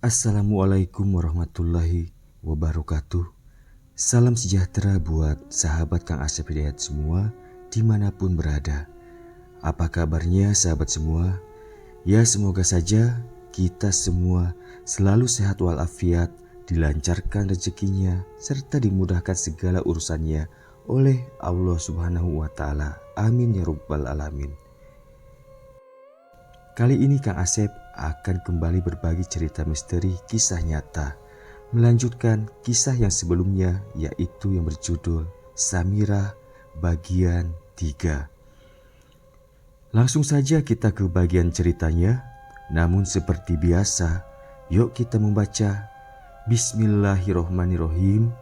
Assalamualaikum warahmatullahi wabarakatuh. Salam sejahtera buat sahabat Kang Asep Hidayat semua dimanapun berada. Apa kabarnya sahabat semua? Ya, semoga saja kita semua selalu sehat walafiat, dilancarkan rezekinya, serta dimudahkan segala urusannya oleh Allah Subhanahu wa Ta'ala. Amin ya Rabbal Alamin. Kali ini Kang Asep akan kembali berbagi cerita misteri kisah nyata, melanjutkan kisah yang sebelumnya, yaitu yang berjudul Samirah bagian 3. Langsung saja kita ke bagian ceritanya. Namun seperti biasa, yuk kita membaca Bismillahirrohmanirrohim.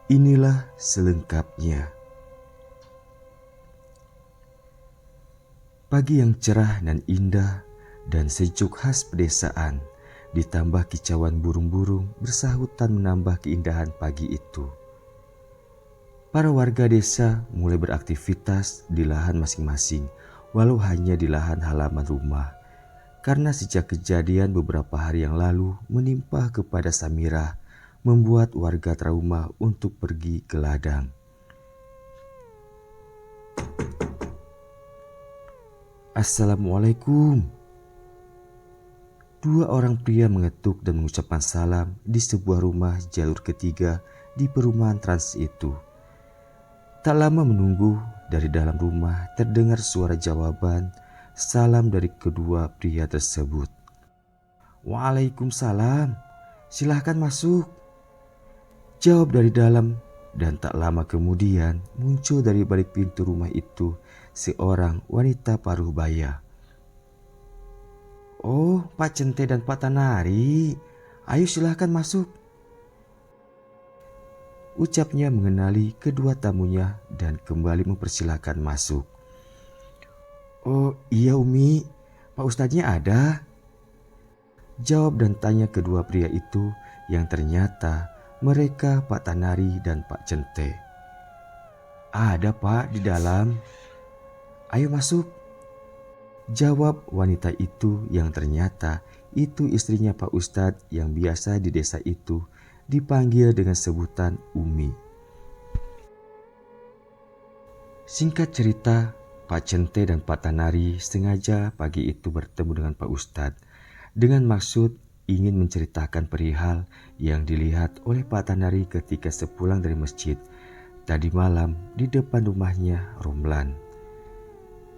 Inilah selengkapnya. Pagi yang cerah dan indah dan sejuk khas pedesaan, ditambah kicauan burung-burung bersahutan menambah keindahan pagi itu. Para warga desa mulai beraktivitas di lahan masing-masing, walau hanya di lahan halaman rumah. Karena sejak kejadian beberapa hari yang lalu menimpa kepada Samirah, membuat warga trauma untuk pergi ke ladang. Assalamualaikum. Dua orang pria mengetuk dan mengucapkan salam di sebuah rumah jalur ketiga di perumahan Trans itu. Tak lama menunggu, dari dalam rumah terdengar suara jawaban salam dari kedua pria tersebut. Waalaikumsalam, silahkan masuk, jawab dari dalam. Dan tak lama kemudian muncul dari balik pintu rumah itu seorang wanita paruh baya. Oh, Pak Cente dan Pak Tanari, ayo silahkan masuk, ucapnya mengenali kedua tamunya dan kembali mempersilahkan masuk. Oh iya Umi, Pak Ustadznya ada, jawab dan tanya kedua pria itu yang ternyata mereka Pak Tanari dan Pak Cente. Ada Pak di dalam, ayo masuk, jawab wanita itu yang ternyata itu istrinya Pak Ustadz yang biasa di desa itu dipanggil dengan sebutan Umi. Singkat cerita, Pak Cente dan Pak Tanari sengaja pagi itu bertemu dengan Pak Ustadz dengan maksud ingin menceritakan perihal yang dilihat oleh Pak Tanari ketika sepulang dari masjid tadi malam di depan rumahnya Romlan.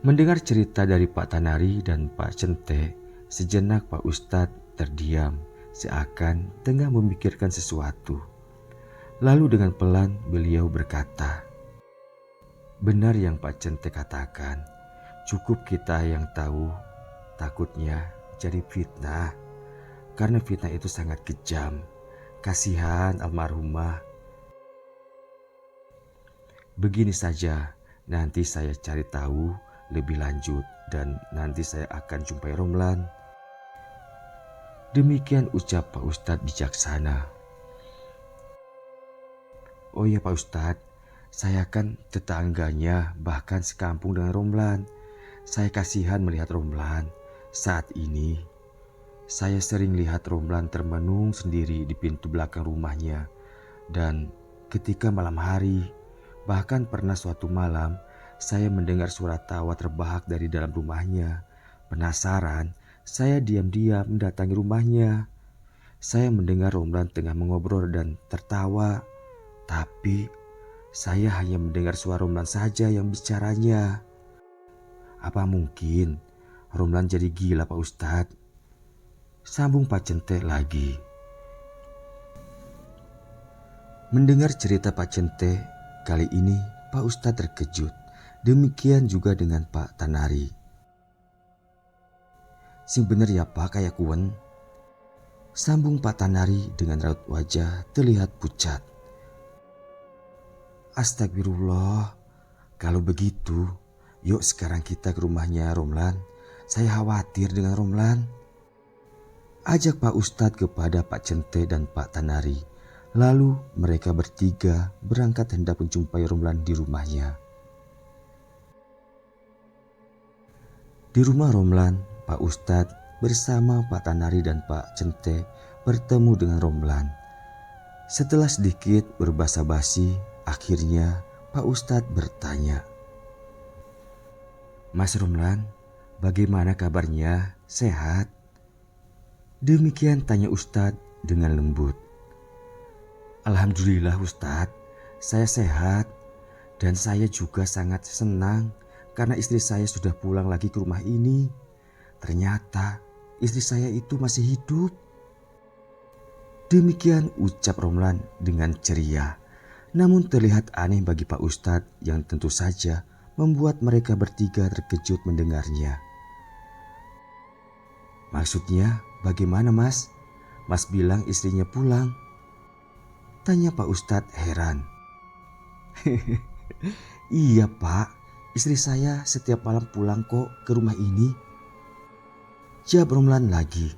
Mendengar cerita dari Pak Tanari dan Pak Cente, sejenak Pak Ustadz terdiam seakan tengah memikirkan sesuatu. Lalu dengan pelan beliau berkata, benar yang Pak Cente katakan, cukup kita yang tahu, takutnya jadi fitnah. Karena fitnah itu sangat kejam. Kasihan almarhumah. Begini saja, nanti saya cari tahu lebih lanjut dan nanti saya akan jumpai Romlan. Demikian ucap Pak Ustadz bijaksana. Oh ya Pak Ustadz, saya kan tetangganya, bahkan sekampung dengan Romlan. Saya kasihan melihat Romlan saat ini. Saya sering lihat Romlan termenung sendiri di pintu belakang rumahnya. Dan ketika malam hari, bahkan pernah suatu malam, saya mendengar suara tawa terbahak dari dalam rumahnya. Penasaran, saya diam-diam mendatangi rumahnya. Saya mendengar Romlan tengah mengobrol dan tertawa. Tapi saya hanya mendengar suara Romlan saja yang bicaranya. Apa mungkin Romlan jadi gila Pak Ustadz? Sambung Pak Cente lagi. Mendengar cerita Pak Cente, kali ini Pak Ustadz terkejut. Demikian juga dengan Pak Tanari. Sing bener ya Pak kayak kuen, sambung Pak Tanari dengan raut wajah terlihat pucat. Astagfirullah, kalau begitu yuk sekarang kita ke rumahnya Romlan. Saya khawatir dengan Romlan, ajak Pak Ustadz kepada Pak Cente dan Pak Tanari. Lalu mereka bertiga berangkat hendak menjumpai Romlan di rumahnya. Di rumah Romlan, Pak Ustadz bersama Pak Tanari dan Pak Cente bertemu dengan Romlan. Setelah sedikit berbasa-basi, akhirnya Pak Ustadz bertanya, "Mas Romlan, bagaimana kabarnya? Sehat?" Demikian tanya Ustadz dengan lembut. "Alhamdulillah Ustadz, saya sehat dan saya juga sangat senang karena istri saya sudah pulang lagi ke rumah ini. Ternyata istri saya itu masih hidup." Demikian ucap Romlan dengan ceria. Namun terlihat aneh bagi Pak Ustadz yang tentu saja membuat mereka bertiga terkejut mendengarnya. "Maksudnya bagaimana Mas? Mas bilang istrinya pulang?" tanya Pak Ustadz heran. "Iya Pak, istri saya setiap malam pulang kok ke rumah ini," jawab Romlan lagi.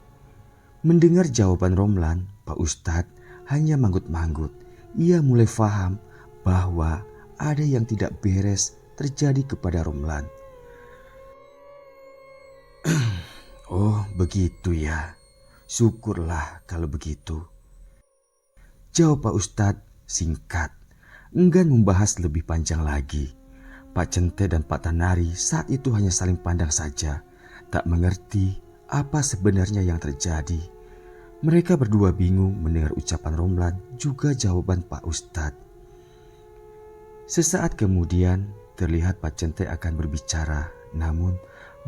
Mendengar jawaban Romlan, Pak Ustadz hanya manggut-manggut. Ia mulai faham bahwa ada yang tidak beres terjadi kepada Romlan. "Oh begitu ya, syukurlah kalau begitu," jawab Pak Ustadz singkat, enggan membahas lebih panjang lagi. Pak Cente dan Pak Tanari saat itu hanya saling pandang saja, tak mengerti apa sebenarnya yang terjadi. Mereka berdua bingung mendengar ucapan Romlan juga jawaban Pak Ustadz. Sesaat kemudian terlihat Pak Cente akan berbicara, namun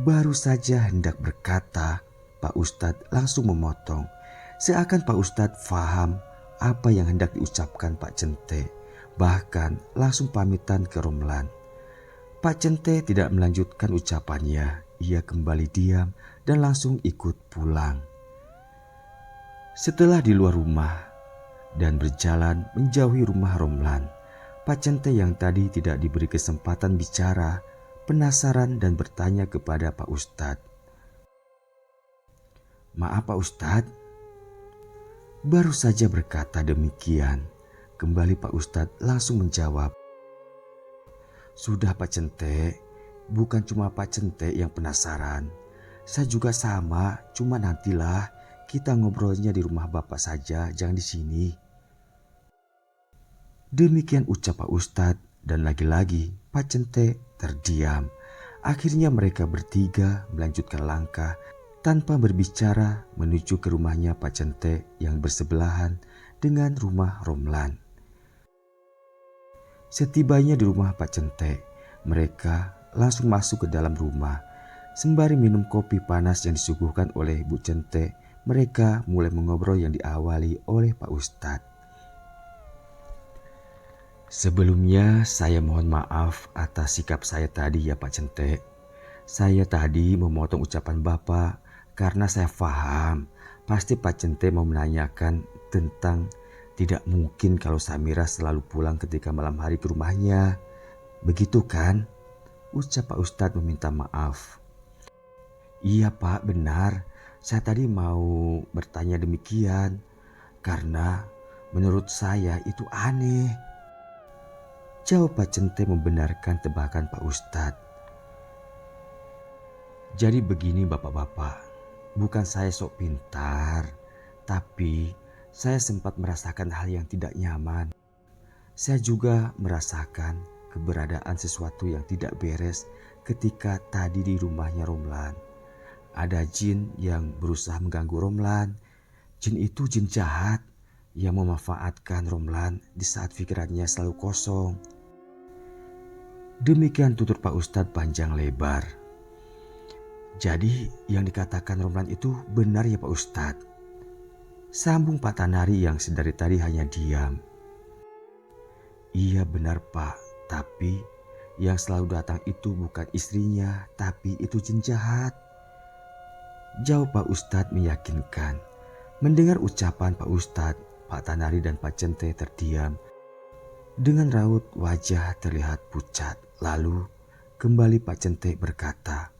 baru saja hendak berkata, Pak Ustadz langsung memotong. Seakan Pak Ustadz faham apa yang hendak diucapkan Pak Cente, bahkan langsung pamitan ke Romlan. Pak Cente tidak melanjutkan ucapannya, ia kembali diam dan langsung ikut pulang. Setelah di luar rumah dan berjalan menjauhi rumah Romlan, Pak Cente yang tadi tidak diberi kesempatan bicara, penasaran dan bertanya kepada Pak Ustadz. "Maaf Pak Ustadz." Baru saja berkata demikian, kembali Pak Ustadz langsung menjawab. "Sudah Pak Cente, bukan cuma Pak Cente yang penasaran. Saya juga sama, cuma nantilah kita ngobrolnya di rumah Bapak saja, jangan di sini." Demikian ucap Pak Ustadz dan lagi-lagi Pak Cente terdiam. Akhirnya mereka bertiga melanjutkan langkah tanpa berbicara menuju ke rumahnya Pak Cente yang bersebelahan dengan rumah Romlan. Setibanya di rumah Pak Cente, mereka langsung masuk ke dalam rumah. Sembari minum kopi panas yang disuguhkan oleh Bu Cente, mereka mulai mengobrol yang diawali oleh Pak Ustadz. "Sebelumnya saya mohon maaf atas sikap saya tadi ya Pak Cente. Saya tadi memotong ucapan Bapak karena saya paham pasti Pak Cente mau menanyakan tentang tidak mungkin kalau Samira selalu pulang ketika malam hari ke rumahnya. Begitu kan?" ucap Pak Ustadz meminta maaf. "Iya Pak, benar. Saya tadi mau bertanya demikian karena menurut saya itu aneh," jawab Pak Cente membenarkan tebakan Pak Ustadz. "Jadi begini bapak-bapak, bukan saya sok pintar, tapi saya sempat merasakan hal yang tidak nyaman. Saya juga merasakan keberadaan sesuatu yang tidak beres ketika tadi di rumahnya Romlan. Ada jin yang berusaha mengganggu Romlan. Jin itu jin jahat yang memanfaatkan Romlan di saat pikirannya selalu kosong." Demikian tutur Pak Ustadz panjang lebar. "Jadi yang dikatakan Romlan itu benar ya Pak Ustadz?" sambung Pak Tanari yang sedari tadi hanya diam. "Iya benar Pak, tapi yang selalu datang itu bukan istrinya, tapi itu jin jahat," jawab Pak Ustadz meyakinkan. Mendengar ucapan Pak Ustadz, Pak Tanari dan Pak Cente terdiam. Dengan raut wajah terlihat pucat. Lalu kembali Pak Cente berkata,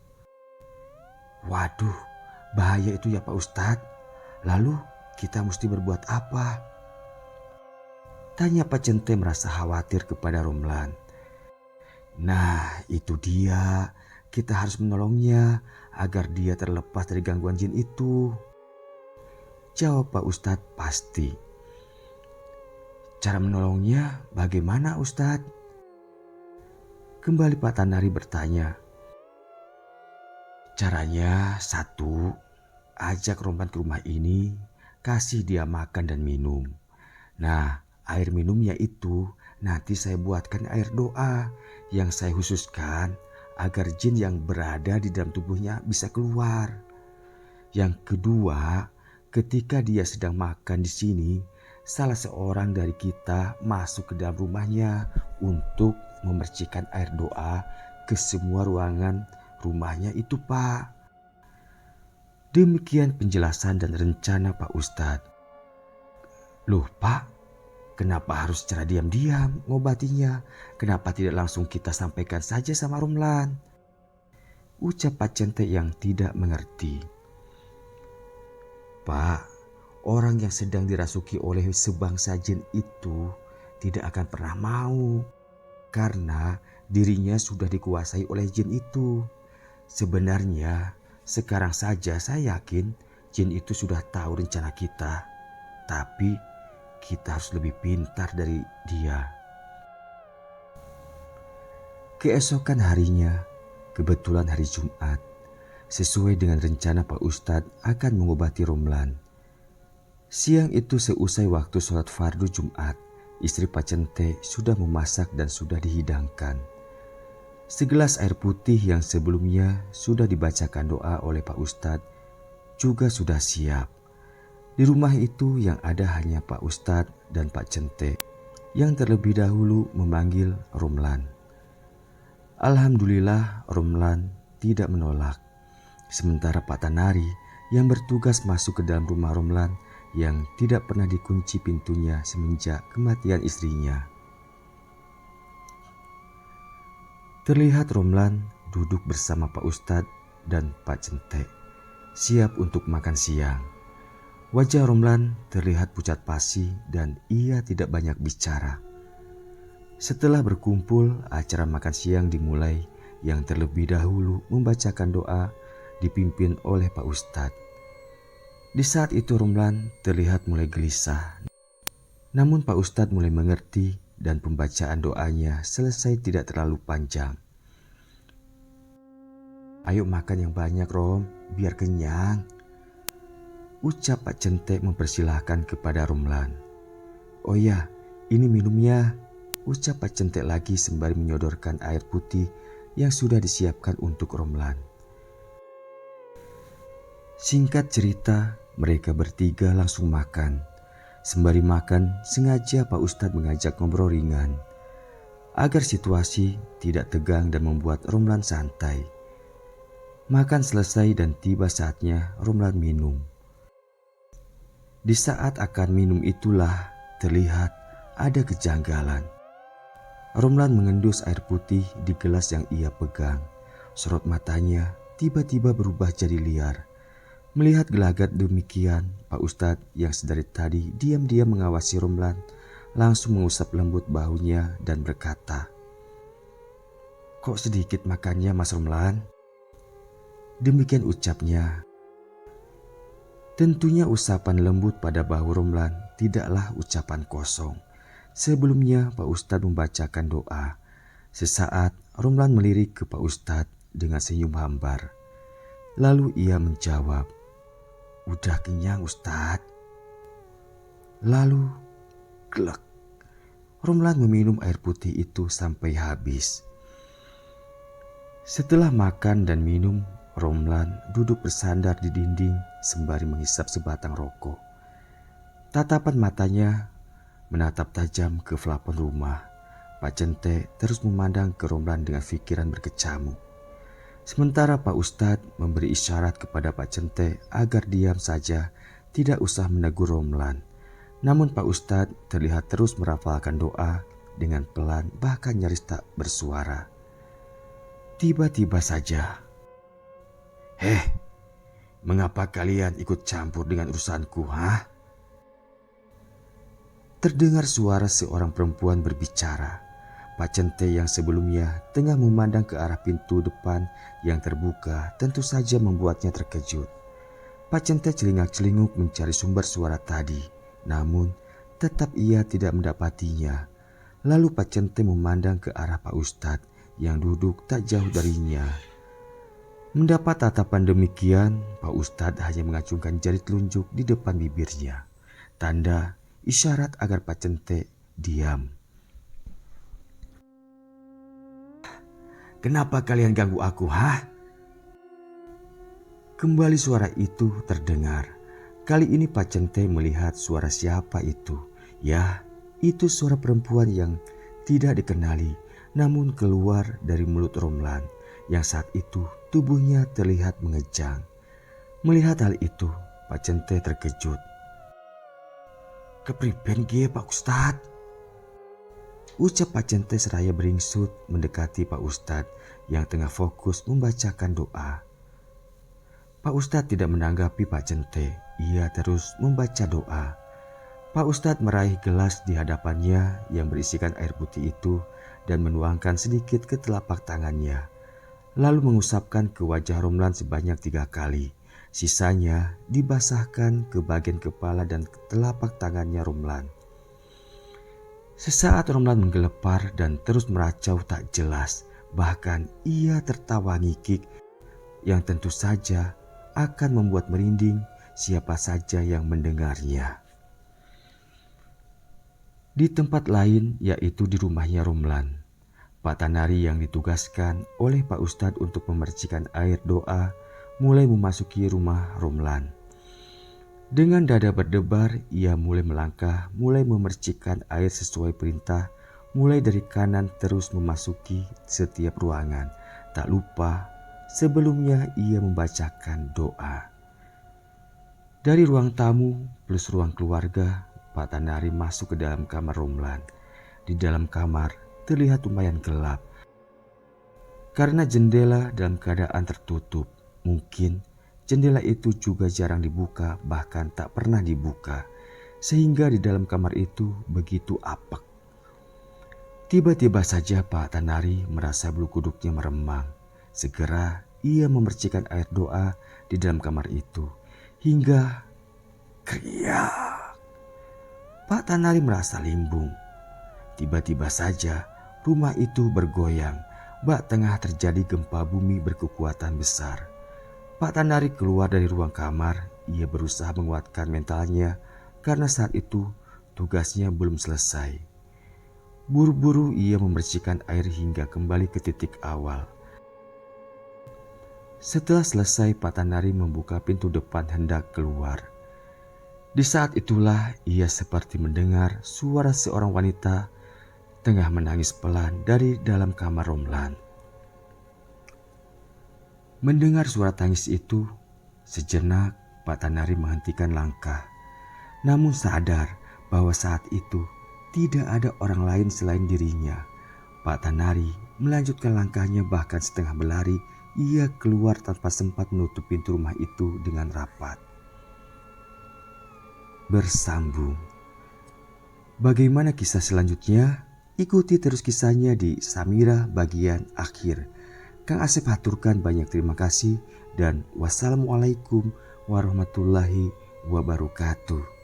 "Waduh, bahaya itu ya Pak Ustadz. Lalu kita mesti berbuat apa?" tanya Pak Cente merasa khawatir kepada Romlan. "Nah itu dia, kita harus menolongnya agar dia terlepas dari gangguan jin itu," Jawab Pak Ustadz, pasti. Cara menolongnya bagaimana Ustadz? Kembali Pak Tanari bertanya. Caranya satu, ajak Romlan ke rumah ini, kasih dia makan dan minum. Nah, air minumnya itu nanti saya buatkan air doa yang saya khususkan agar jin yang berada di dalam tubuhnya bisa keluar. Yang kedua, ketika dia sedang makan di sini, salah seorang dari kita masuk ke dalam rumahnya untuk memercikan air doa ke semua ruangan rumahnya itu, Pak. Demikian penjelasan dan rencana Pak Ustadz. Loh Pak, kenapa harus secara diam-diam ngobatinya? Kenapa tidak langsung kita sampaikan saja sama Romlan? Ucap Pak Centek yang tidak mengerti. Pak, orang yang sedang dirasuki oleh sebangsa jin itu tidak akan pernah mau. Karena dirinya sudah dikuasai oleh jin itu. Sebenarnya sekarang saja saya yakin jin itu sudah tahu rencana kita. Tapi kita harus lebih pintar dari dia. Keesokan harinya, kebetulan hari Jumat, sesuai dengan rencana Pak Ustadz akan mengobati Romlan. Siang itu seusai waktu sholat fardu Jumat, istri Pak Centek sudah memasak dan sudah dihidangkan. Segelas air putih yang sebelumnya sudah dibacakan doa oleh Pak Ustadz juga sudah siap. Di rumah itu yang ada hanya Pak Ustadz dan Pak Centek yang terlebih dahulu memanggil Romlan. Alhamdulillah Romlan tidak menolak. Sementara Pak Tanari yang bertugas masuk ke dalam rumah Romlan yang tidak pernah dikunci pintunya semenjak kematian istrinya. Terlihat Romlan duduk bersama Pak Ustadz dan Pak Centek, siap untuk makan siang. Wajah Romlan terlihat pucat pasi dan ia tidak banyak bicara. Setelah berkumpul, acara makan siang dimulai yang terlebih dahulu membacakan doa dipimpin oleh Pak Ustadz. Di saat itu Romlan terlihat mulai gelisah. Namun Pak Ustadz mulai mengerti dan pembacaan doanya selesai tidak terlalu panjang. Ayo makan yang banyak Rom, biar kenyang. Ucap Pak Centek mempersilahkan kepada Romlan. Oh ya, ini minumnya. Ucap Pak Centek lagi sembari menyodorkan air putih yang sudah disiapkan untuk Romlan. Singkat cerita, mereka bertiga langsung makan. Sembari makan, sengaja Pak Ustadz mengajak ngobrol ringan agar situasi tidak tegang dan membuat Romlan santai. Makan selesai dan tiba saatnya Romlan minum. Di saat akan minum itulah terlihat ada kejanggalan. Romlan mengendus air putih di gelas yang ia pegang. Sorot matanya tiba-tiba berubah jadi liar. Melihat gelagat demikian, Pak Ustadz yang sedari tadi diam-diam mengawasi Romlan langsung mengusap lembut bahunya dan berkata, "Kok sedikit makannya Mas Romlan?" Demikian ucapnya. Tentunya usapan lembut pada bahu Romlan tidaklah ucapan kosong. Sebelumnya Pak Ustadz membacakan doa. Sesaat Romlan melirik ke Pak Ustadz dengan senyum hambar. Lalu ia menjawab, "Udah kenyang Ustadz." Lalu glek, Romlan meminum air putih itu sampai habis. Setelah makan dan minum, Romlan duduk bersandar di dinding sembari menghisap sebatang rokok. Tatapan matanya menatap tajam ke plafon rumah. Pak Centek terus memandang ke Romlan dengan pikiran berkecamuk. Sementara Pak Ustadz memberi isyarat kepada Pak Centek agar diam saja, tidak usah menegur Romlan. Namun Pak Ustadz terlihat terus merafalkan doa dengan pelan bahkan nyaris tak bersuara. Tiba-tiba saja, mengapa kalian ikut campur dengan urusanku, ha?" Terdengar suara seorang perempuan berbicara. Pak Centek yang sebelumnya tengah memandang ke arah pintu depan yang terbuka tentu saja membuatnya terkejut. Pak Cente celingak-celinguk mencari sumber suara tadi, namun tetap ia tidak mendapatinya. Lalu Pak Cente memandang ke arah Pak Ustadz yang duduk tak jauh darinya. Mendapat tatapan demikian, Pak Ustadz hanya mengacungkan jari telunjuk di depan bibirnya, tanda isyarat agar Pak Cente diam. "Kenapa kalian ganggu aku, hah?" Kembali suara itu terdengar. Kali ini Pak Cente melihat suara siapa itu. Ya, itu suara perempuan yang tidak dikenali, namun keluar dari mulut Romlan yang saat itu tubuhnya terlihat mengejang. Melihat hal itu, Pak Cente terkejut. "Kepriben ge Pak Ustadz?" ucap Pak Cente seraya beringsut mendekati Pak Ustadz yang tengah fokus membacakan doa. Pak Ustadz tidak menanggapi Pak Cente, ia terus membaca doa. Pak Ustadz meraih gelas di hadapannya yang berisikan air putih itu dan menuangkan sedikit ke telapak tangannya. Lalu mengusapkan ke wajah Romlan sebanyak 3 kali. Sisanya dibasahkan ke bagian kepala dan ke telapak tangannya Romlan. Sesaat Romlan menggelepar dan terus meracau tak jelas. Bahkan ia tertawa ngikik yang tentu saja akan membuat merinding siapa saja yang mendengarnya. Di tempat lain, yaitu di rumahnya Romlan, Pak Tanari yang ditugaskan oleh Pak Ustadz untuk memercikan air doa mulai memasuki rumah Romlan. Dengan dada berdebar, ia mulai melangkah, mulai memercikan air sesuai perintah, mulai dari kanan terus memasuki setiap ruangan. Tak lupa, sebelumnya ia membacakan doa. Dari ruang tamu plus ruang keluarga, Pak Tanari masuk ke dalam kamar Romlan. Di dalam kamar terlihat lumayan gelap karena jendela dalam keadaan tertutup. Mungkin jendela itu juga jarang dibuka, bahkan tak pernah dibuka, sehingga di dalam kamar itu begitu apek. Tiba-tiba saja Pak Tanari merasa bulu kuduknya meremang. Segera ia memercikan air doa di dalam kamar itu hingga kriak. Pak Tanari merasa limbung. Tiba-tiba saja rumah itu bergoyang. Bak tengah terjadi gempa bumi berkekuatan besar. Pak Tanari keluar dari ruang kamar. Ia berusaha menguatkan mentalnya karena saat itu tugasnya belum selesai. Buru-buru ia membersihkan air hingga kembali ke titik awal. Setelah selesai, Pak Tanari membuka pintu depan hendak keluar. Di saat itulah ia seperti mendengar suara seorang wanita tengah menangis pelan dari dalam kamar Romlan. Mendengar suara tangis itu, sejenak Pak Tanari menghentikan langkah. Namun sadar bahwa saat itu tidak ada orang lain selain dirinya. Pak Tanari melanjutkan langkahnya, bahkan setengah berlari ia keluar tanpa sempat menutup pintu rumah itu dengan rapat. Bersambung. Bagaimana kisah selanjutnya? Ikuti terus kisahnya di Samira bagian akhir. Kang Asep haturkan banyak terima kasih dan wassalamualaikum warahmatullahi wabarakatuh.